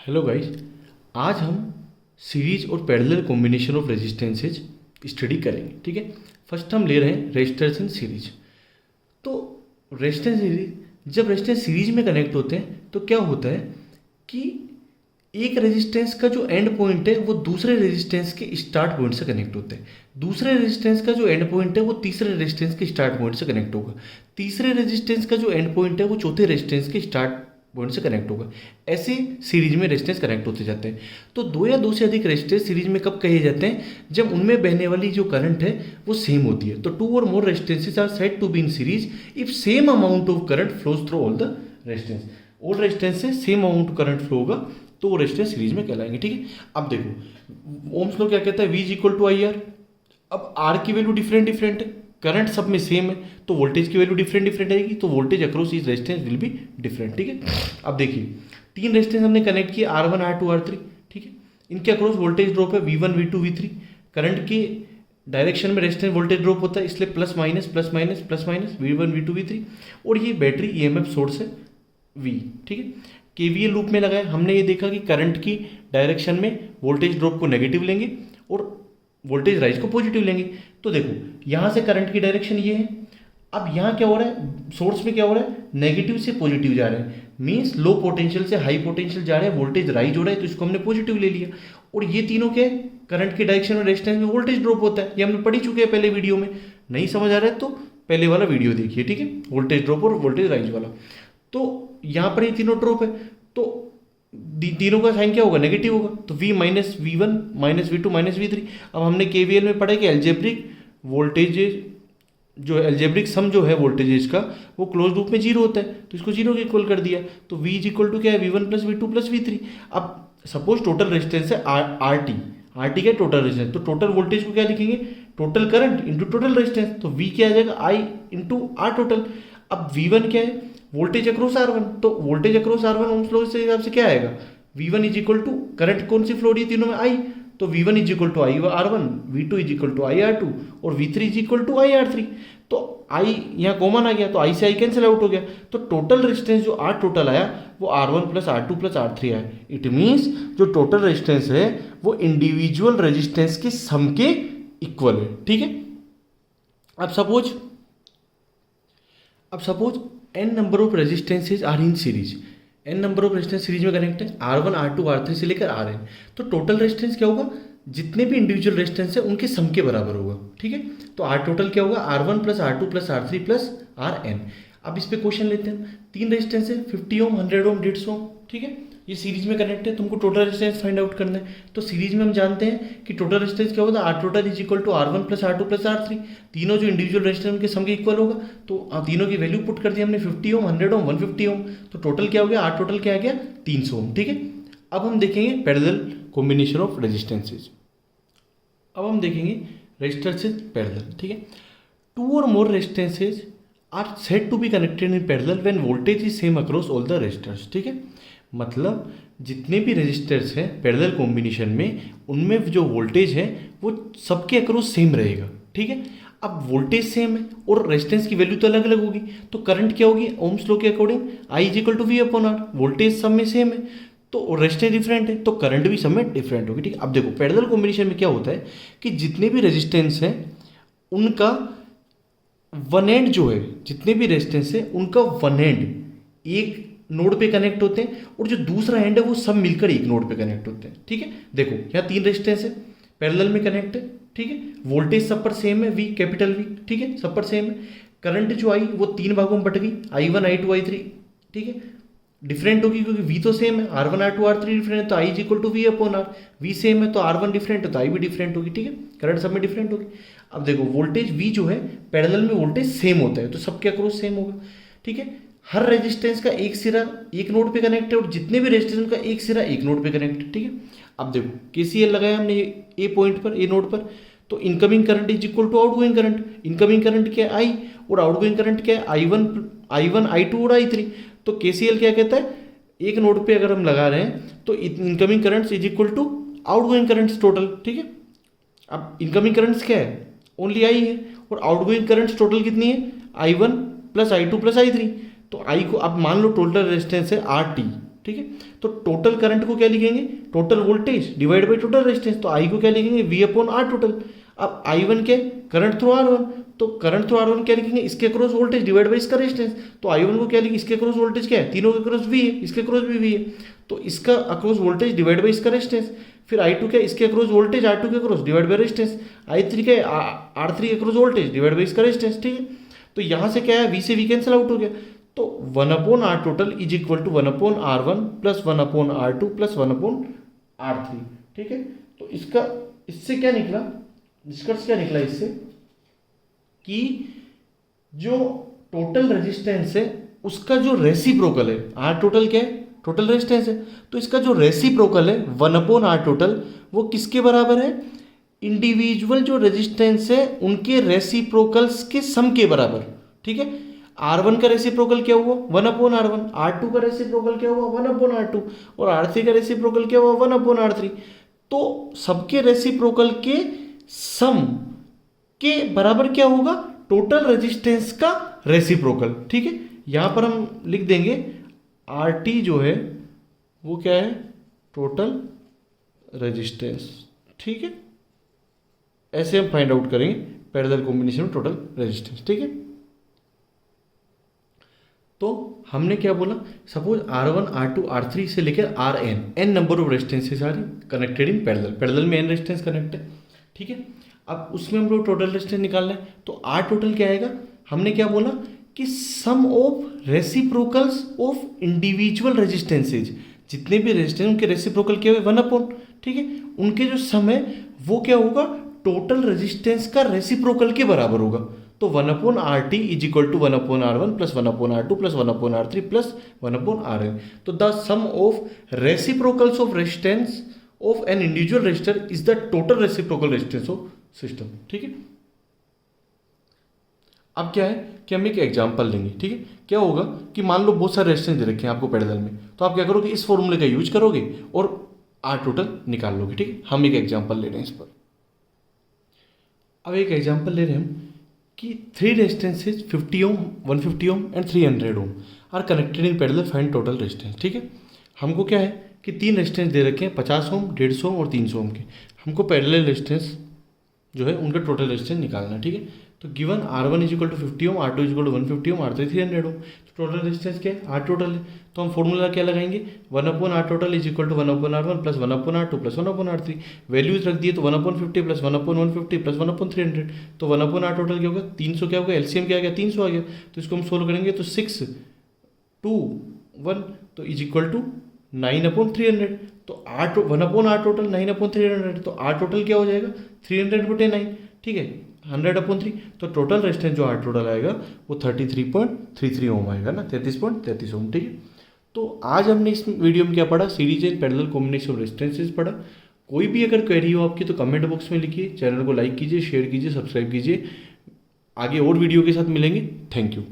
Hello guys. आज हम series और parallel combination of resistances study करेंगे। ठीक है। फर्स्ट हम ले रहे हैं रेजिस्टेंस इन सीरीज। तो रेजिस्टेंस सीरीज, जब रेजिस्टेंस सीरीज में कनेक्ट होते हैं तो क्या होता है कि एक रेजिस्टेंस का जो एंड पॉइंट है वो दूसरे रेजिस्टेंस के स्टार्ट पॉइंट से कनेक्ट होता है। दूसरे रेजिस्टेंस का जो एंड पॉइंट है वो तीसरे रेजिस्टेंस के स्टार्ट पॉइंट से कनेक्ट होगा। तीसरे रेजिस्टेंस का जो एंड पॉइंट है वो चौथे रेजिस्टेंस के स्टार्ट पॉइंट से कनेक्ट होगा। ऐसे सीरीज में रेजिस्टेंस कनेक्ट होते जाते हैं। तो दो या दो से अधिक रेजिस्टेंस सीरीज में कब कहे जाते हैं? जब उनमें बहने वाली जो करंट है वो सेम होती है। तो two or more resistances are said to be in series if same amount of current flows through all the resistance. All resistance से सेम अमाउंट करंट फ्लो होगा तो वो रेजिस्टेंस सीरीज में कहलाएंगे। ठीक है। अब देखो ओम्स लॉ क्या कहता है, V is equal to I R. अब आर की वैल्यू डिफरेंट डिफरेंट है, करंट सब में सेम है, तो वोल्टेज की वैल्यू डिफरेंट डिफरेंट आएगी, तो वोल्टेज अक्रॉस इस रेजिस्टेंस विल बी डिफरेंट। ठीक है। अब देखिए तीन रेजिस्टेंस हमने कनेक्ट किए R1 R2 R3। ठीक है। इनके अक्रॉस वोल्टेज ड्रॉप है V1 V2 V3। करंट के डायरेक्शन में रेजिस्टेंस वोल्टेज ड्रॉप होता है, इसलिए plus minus plus minus plus minus V1 V2 V3। और ये बैटरी EMF सोर्स है V। ठीक है। KVL लूप में लगाए, हमने ये देखा कि करंट की डायरेक्शन में वोल्टेज ड्रॉप को नेगेटिव लेंगे और वोल्टेज राइज को पॉजिटिव लेंगे। तो देखो यहाँ से करंट की डायरेक्शन ये है। अब यहाँ क्या हो रहा है, सोर्स में क्या हो रहा है, नेगेटिव से पॉजिटिव जा रहे हैं, मीन्स लो पोटेंशियल से हाई पोटेंशियल जा रहे हैं, वोल्टेज राइज हो रहा है, तो इसको हमने पॉजिटिव ले लिया। और ये तीनों क्या है, करंट की डायरेक्शन में रेजिस्टेंस में वोल्टेज ड्रॉप होता है। ये हमने पढ़ी चुके हैं पहले वीडियो में। नहीं समझ आ रहा है तो पहले वाला वीडियो देखिए। ठीक है। वोल्टेज ड्रॉप और वोल्टेज राइज वाला। तो यहाँ पर ये तीनों ड्रॉप है, तो तीनों का साइन क्या होगा, नेगेटिव होगा। तो V minus V1 minus V2 minus V3। अब हमने KVL में पढ़ा कि एल्जेब्रिक वोल्टेज जो एल्जेब्रिक सम जो है वोल्टेजेस का वो क्लोज लूप में जीरो होता है, तो इसको जीरो के इक्वल कर दिया। तो V इज इक्वल टू क्या है, V1 plus V2 plus V3। अब सपोज टोटल रेजिस्टेंस है RT का टोटल रेजिस्टेंस, तो टोटल वोल्टेज को क्या लिखेंगे, total current into total resistance. तो V क्या आ जाएगा, I इंटू R टोटल। अब V1 क्या है, वोल्टेज अक्रॉस R1, तो voltage across R1 Ohm's law से हिसाब से क्या आएगा, V1 is equal to current कौन सी फ्लो रही है तीनों में, I, तो V1 is equal to I R1, V2 is equal to I R2 और V3 is equal to I R3। तो I यहाँ कॉमन आ गया, तो I से I कैंसिल आउट हो गया। तो टोटल रेजिस्टेंस जो R टोटल आया वो R1 plus R2 plus R3 आया। इट मीन्स जो टोटल रेजिस्टेंस है वो इंडिविजुअल रेजिस्टेंस के सम के इक्वल है। ठीक है। अब suppose n number of resistances are in series. n number of resistance series में कनेक्ट है, R1 R2 R3 से लेकर Rn। तो टोटल रेजिस्टेंस क्या होगा, जितने भी इंडिविजुअल रेजिस्टेंस है उनके सम के बराबर होगा। ठीक है। तो R टोटल क्या होगा, R1 plus R2 plus R3 plus Rn। अब इस पे क्वेश्चन लेते हैं। तीन रेजिस्टेंस है, 50 ओम 100 ओम 150 ओम। ठीक है। ये सीरीज में कनेक्ट है, तुमको टोटल रेजिस्टेंस फाइंड आउट करना है। तो सीरीज में हम जानते हैं कि टोटल रेजिस्टेंस क्या होता है, R total is equal to R1 plus R2 plus R3। तीनों जो इंडिविजुअल रेजिस्टेंस उनके सम के इक्वल होगा, तो तीनों की वैल्यू पुट कर दी हमने, 50 ओम 100 ओम 150 ओम। तो टोटल क्या हो गया, R टोटल क्या आ गया, 300 ओम। ठीक है। अब हम देखेंगे पैरेलल कॉम्बिनेशन ऑफ रेजिस्टेंसेज। अब हम देखेंगे रेजिस्टेंसेज पैरेलल। ठीक है। Two or more resistances are said to be connected in parallel when voltage is same across all the resistors. ठीक है। मतलब जितने भी रेजिस्टर्स हैं पैरेलल कॉम्बिनेशन में, उनमें जो वोल्टेज है वो सबके अक्रॉस सेम रहेगा। ठीक है। अब वोल्टेज सेम है और रेजिस्टेंस की वैल्यू तो अलग अलग होगी, तो करंट क्या होगी, ओम्स लॉ के according I is equal to V upon R। Voltage सब में सेम है तो रेजिस्टेंस डिफरेंट है, तो करंट भी सब में डिफरेंट होगी। ठीक है। अब देखो पैरेलल कॉम्बिनेशन में क्या होता है कि जितने भी रेजिस्टेंस हैं उनका वन एंड जो है, जितने भी रेजिस्टेंस है उनका वन एंड एक नोड पे कनेक्ट होते हैं और जो दूसरा एंड है वो सब मिलकर एक नोड पे कनेक्ट होते हैं। ठीक है। देखो यहाँ तीन रेजिस्टेंस है, पैरेलल में कनेक्ट है। ठीक है। वोल्टेज सब पर सेम है, V कैपिटल V। ठीक है। सब पर सेम है। करंट जो आई वो तीन भागों में बट गई, I1 I2 I3। ठीक है। डिफरेंट होगी क्योंकि V तो सेम है, R1 R2 R3 डिफरेंट है तो I is equal to V upon R। V same है तो R1 डिफरेंट है तो I भी डिफरेंट होगी। ठीक है। करंट सब में डिफरेंट होगी। अब देखो वोल्टेज V जो है पैरेलल में वोल्टेज सेम होता है तो सबके अक्रॉस सेम होगा। ठीक है। हर रेजिस्टेंस का एक सिरा एक नोड पे कनेक्ट है और जितने भी रेजिस्टेंस का एक सिरा एक नोड पे कनेक्ट है। ठीक है। अब देखो KCL लगाया हमने ए पॉइंट पर, ए नोड पर, तो incoming current is equal to outgoing current. Incoming current क्या है, I, और आउटगोइंग करंट क्या है, I1 I2 और I3। तो KCL क्या कहता है, एक नोड पे अगर हम लगा रहे हैं तो incoming currents is equal to outgoing currents total. ठीक है। अब इनकमिंग करंट्स क्या है, ओनली I है, और आउटगोइंग करंट्स टोटल कितनी है, I1 plus I2 plus I3। तो I को अब मान लो टोटल रेजिस्टेंस है RT। ठीक है। तो टोटल करंट को क्या लिखेंगे, total voltage divide by total resistance, तो आई को क्या लिखेंगे, वी अपॉन आर टोटल। अब आई वन क्या, करंट थ्रू आर वन, तो करंट थ्रू आर वन क्या लिखेंगे, इसके अक्रॉस वोल्टेज डिवाइड बाई इसका रेजिस्टेंस, तो आई वन को क्या लिखेंगे, इसके अक्रॉस वोल्टेज क्या है, तीनों के अक्रॉस वी है, इसके अक्रॉस भी वी है, तो इसका अक्रॉस वोल्टेज डिवाइड बाई इसका रेजिस्टेंस, फिर आई टू क्या, इसके अक्रॉस वोल्टेज आर टू के across divide by resistance, I three क्या है, आर थ्री के अक्रॉस वोल्टेज डिवाइड बाई इसका रेजिस्टेंस, ठीक है। तो यहाँ से क्या है, वी से वी कैंसिल आउट हो गया, तो 1 upon R total is equal to 1 upon R one plus 1 upon R two plus 1 upon R three, ठीक है। तो इसका इससे क्या निकला, निष्कर्ष क्या निकला इससे, कि जो टोटल रेजिस्टेंस है उसका जो रेसिप्रोकल है, आर टोटल क्या है, टोटल रेजिस्टेंस है, तो इसका जो रेसिप्रोकल है 1 अपॉन आर टोटल वो किसके बराबर है, इंडिविजुअल जो रेजिस्टेंस है उनके रेसिप्रोकल्स के सम के बराबर, ठीक है। R1 का रेसिप्रोकल क्या हुआ, 1 अपॉन R1, R2 का रेसिप्रोकल क्या हुआ, 1 अपॉन R2, और R3 का रेसिप्रोकल क्या हुआ, 1 अपॉन R3। तो सबके रेसिप्रोकल के सम के बराबर क्या होगा, टोटल रेजिस्टेंस का रेसिप्रोकल, ठीक है। यहां पर हम लिख देंगे RT जो है वो क्या है, टोटल रेजिस्टेंस, ठीक है। ऐसे हम फाइंड आउट करेंगे पैरेलल कॉम्बिनेशन में टोटल रेजिस्टेंस, ठीक है। तो हमने क्या बोला, सपोज R1 R2 R3 से लेकर Rn number of resistances are connected in parallel, parallel में n रेजिस्टेंस कनेक्ट है, ठीक है। अब उसमें हम लोग टोटल रेजिस्टेंस निकालना है, तो R टोटल क्या आएगा, हमने क्या बोला कि sum of reciprocals of individual resistances, जितने भी रेजिस्टेंस उनके रेसिप्रोकल क्या हुए 1 अपॉन, ठीक है, उनके जो सम है वो क्या होगा, टोटल रेजिस्टेंस का रेसिप्रोकल के बराबर होगा। तो 1 upon R T is equal to 1 upon R one plus 1 upon R two plus 1 upon R three plus 1 upon R N. तो the sum of reciprocals of resistance of N individual resistor is the total reciprocal resistance of system, ठीक है। अब क्या है कि हम एक example लेंगे, ठीक है। क्या होगा कि मान लो बहुत सारे रेजिस्टेंस दे रखे हैं आपको पैरेलल में, तो आप क्या करोगे, इस फॉर्मूले का यूज करोगे और आर टोटल निकाल लोगे, ठीक है। हम एक एग्जांपल ले रहे हैं इस पर। अब एक एग्जांपल ले रहे हैं हम कि 3 resistances 50 ohm 150 ohm and 300 ohm are connected in parallel, find total resistance, ठीक है। हमको क्या है कि 3 रेजिस्टेंस दे रखे हैं 50 ओम 150 ओम और 300 ओम के, हमको पैरेलल रेजिस्टेंस जो है उनका टोटल रेजिस्टेंस निकालना है, ठीक है। तो given R1 is equal to 50 ohm, R2 is equal to 150 ohm, R3 300 ohm, तो टोटल रेजिस्टेंस क्या है, R टोटल है। तो हम फॉर्मूला क्या लगाएंगे, 1 upon R total is equal to 1 upon R1 plus 1 upon R2 plus 1 upon R3, values रख दिए तो 1 upon 50 plus 1 upon 150 plus 1 upon 300, तो 1 अपॉन आर टोटल क्या होगा, 300 क्या होगा, एलसीएम क्या आ गया, 300 आ गया। तो इसको हम सोल्व करेंगे तो 6 2 1 तो इज इक्वल टू 9 अपॉन 300, तो R 1 upon R total 9 upon 300, तो आर टोटल क्या हो जाएगा 300 बटे 9, ठीक है, 100 अपॉन 3। तो टोटल रेजिस्टेंस जो आर टोटल आएगा वो 33.33 ओम आएगा ना, 33.33 ओम, ठीक है। तो आज हमने इस वीडियो में क्या पढ़ा, series and parallel combination of resistances पढ़ा। कोई भी अगर क्वेरी हो आपकी तो कमेंट बॉक्स में लिखिए, चैनल को लाइक कीजिए, शेयर कीजिए, सब्सक्राइब कीजिए। आगे और वीडियो के साथ मिलेंगे, थैंक यू।